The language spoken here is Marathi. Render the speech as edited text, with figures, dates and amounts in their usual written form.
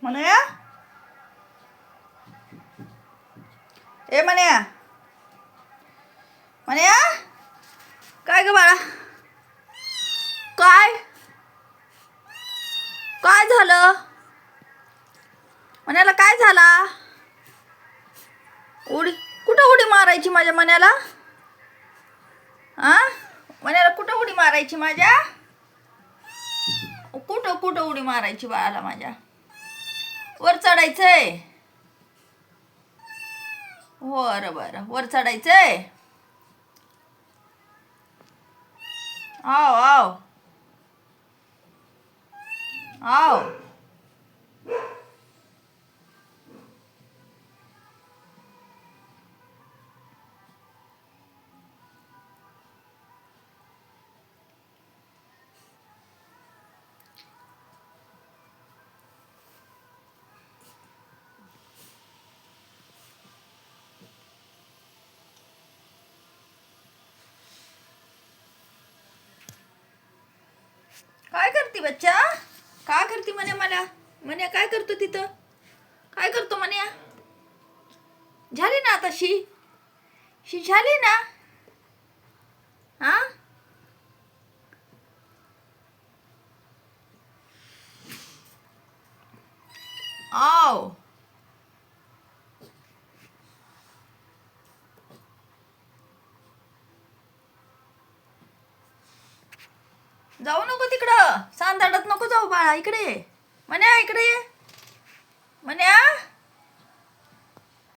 म्हणूया ए म्हणया म्हणया काय ग बाळा काय काय झालं मण्याला काय झाला उडी कुठं उडी मारायची माझ्या मण्याला आ मण्याला कुठं उडी मारायची माझ्या कुठं कुठं उडी मारायची बाळाला माझ्या वर चढायचंय बरं वर चढायचंय आव आव आव काय करते बच्चा काय करते म्हणे मला म्हणे काय करतो तिथं काय करतो म्हणे झाली ना आता शी झाली ना हा आव जाऊ नको तिकडं सांदाडत नको जाऊ बाळा इकडे म्हण्या इकडे म्हण्या